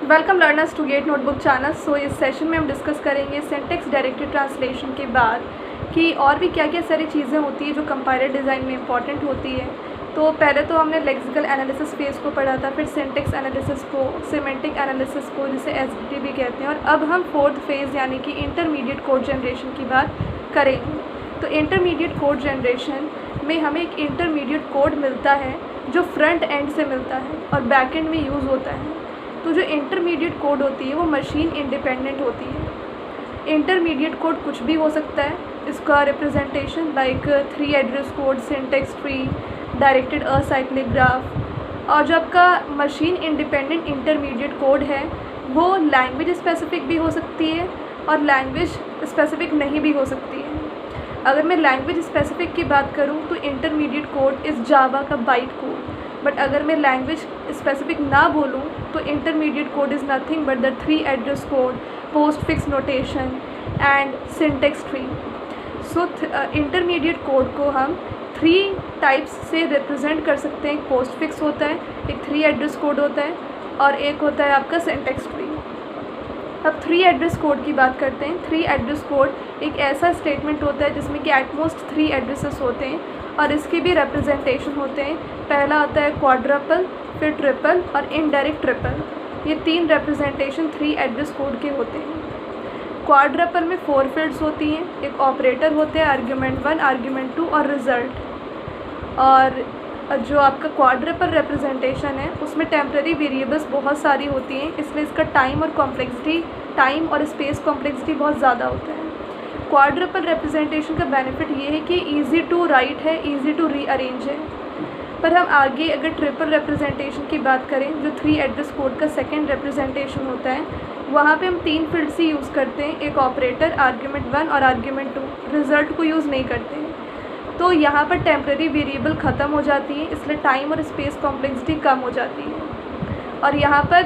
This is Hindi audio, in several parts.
Welcome learners to get notebook channel. So इस सेशन में हम डिस्कस करेंगे सिंटैक्स डायरेक्टेड ट्रांसलेशन के बाद कि और भी क्या क्या सारी चीज़ें होती हैं जो कंपाइलर डिज़ाइन में इंपॉर्टेंट होती है। तो पहले तो हमने लेक्सिकल एनालिसिस फेज़ को पढ़ा था, फिर सिंटैक्स एनालिसिस को, सिमेंटिक एनालिसिस को जिसे एसडीटी भी कहते हैं, और अब हम फोर्थ फेज़ यानी कि इंटरमीडिएट कोड जनरेशन की बात करेंगे। तो इंटरमीडिएट कोड जनरेशन में हमें एक इंटरमीडिएट कोड मिलता है जो फ्रंट एंड से मिलता है और बैक एंड में यूज़ होता है। तो जो इंटरमीडिएट कोड होती है वो मशीन इंडिपेंडेंट होती है। इंटरमीडिएट कोड कुछ भी हो सकता है। इसका representation like 3 address code, syntax tree, directed acyclic graph. और जो आपका मशीन इंडिपेंडेंट इंटरमीडिएट कोड है वो लैंग्वेज स्पेसिफिक भी हो सकती है और लैंग्वेज स्पेसिफिक नहीं भी हो सकती है। अगर मैं लैंग्वेज स्पेसिफिक की बात करूँ तो इंटरमीडिएट कोड इज़ जावा का बाइट कोड, बट अगर मैं लैंग्वेज स्पेसिफिक ना बोलूँ तो intermediate code is nothing but the 3 address code, post fix notation and syntax tree. So intermediate code को हम 3 टाइप्स से रिप्रेजेंट कर सकते हैं। एक पोस्ट फिक्स होता है, एक 3 एड्रेस कोड होता है और एक होता है आपका सिंटैक्स ट्री। अब 3 एड्रेस कोड की बात करते हैं। 3 एड्रेस कोड एक ऐसा स्टेटमेंट होता है जिसमें कि एटमोस्ट 3 एड्रेसेस होते हैं और इसके भी रिप्रेजेंटेशन होते हैं। पहला आता है क्वाड्रपल, फिर ट्रिपल और इनडायरेक्ट ट्रिपल। ये 3 रिप्रेजेंटेशन 3 एड्रेस कोड के होते हैं। क्वाड्रपल में 4 फील्ड्स होती हैं, एक ऑपरेटर होते हैं, आर्ग्यूमेंट 1, आर्ग्यूमेंट 2 और रिज़ल्ट। और जो आपका क्वाड्रपल रिप्रेजेंटेशन है उसमें टेम्पररी वेरिएबल्स बहुत सारी होती हैं, इसलिए इसका टाइम और स्पेस कॉम्प्लेक्सिटी बहुत ज़्यादा होता है। क्वाड्रपल रिप्रेजेंटेशन का बेनिफिट ये है कि ईज़ी टू राइट है, ईज़ी टू रीअरेंज है। पर हम आगे अगर ट्रिपल रिप्रेजेंटेशन की बात करें, जो 3 एड्रेस कोड का सेकेंड रिप्रेजेंटेशन होता है, वहाँ पे हम 3 फील्ड्स ही यूज़ करते हैं, एक ऑपरेटर, आर्ग्यूमेंट 1 और आर्ग्यूमेंट 2। रिज़ल्ट को यूज़ नहीं करते हैं। तो यहाँ पर टेम्पररी वेरिएबल ख़त्म हो जाती है, इसलिए टाइम और स्पेस कॉम्प्लेक्सिटी कम हो जाती है। और यहाँ पर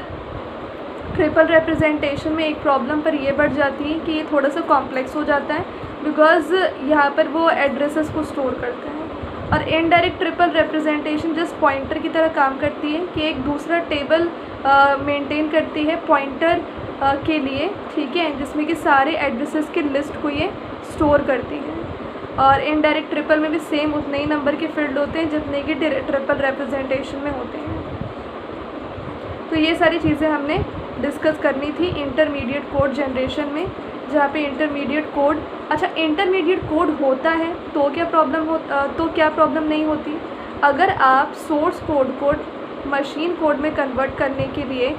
ट्रिपल रिप्रेजेंटेशन में एक प्रॉब्लम पर ये बढ़ जाती है कि ये थोड़ा सा कॉम्प्लेक्स हो जाता है, बिकॉज़ यहाँ पर वो एड्रेसेस को स्टोर करता है। और indirect triple representation just pointer की तरह काम करती है कि एक दूसरा टेबल मेंटेन करती है पॉइंटर के लिए, ठीक है, जिसमें कि सारे एड्रेसेस के लिस्ट को ये स्टोर करती है। और इनडायरेक्ट ट्रिपल में भी सेम उतने ही नंबर के फील्ड होते हैं जितने कि ट्रिपल रिप्रेजेंटेशन में होते हैं। तो ये सारी चीज़ें हमने डिस्कस करनी थी इंटरमीडिएट कोड जनरेशन में, जहाँ पे इंटरमीडिएट कोड, अच्छा इंटरमीडिएट कोड होता है तो क्या प्रॉब्लम नहीं होती। अगर आप सोर्स कोड को मशीन कोड में कन्वर्ट करने के लिए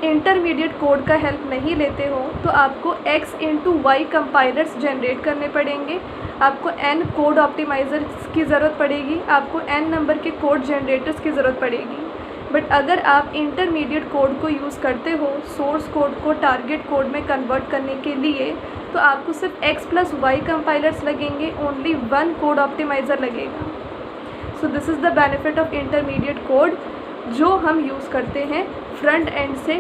इंटरमीडिएट कोड का हेल्प नहीं लेते हो तो आपको x × y कंपाइलर्स जनरेट करने पड़ेंगे, आपको n कोड ऑप्टिमाइज़र्स की ज़रूरत पड़ेगी, आपको n नंबर के कोड जनरेटर्स की ज़रूरत पड़ेगी। बट अगर आप इंटरमीडिएट कोड को यूज़ करते हो सोर्स कोड को टारगेट कोड में कन्वर्ट करने के लिए, तो आपको सिर्फ x + y कंपाइलर्स लगेंगे, ओनली 1 कोड ऑप्टिमाइज़र लगेगा। So this is the benefit of intermediate code जो हम यूज़ करते हैं फ्रंट एंड से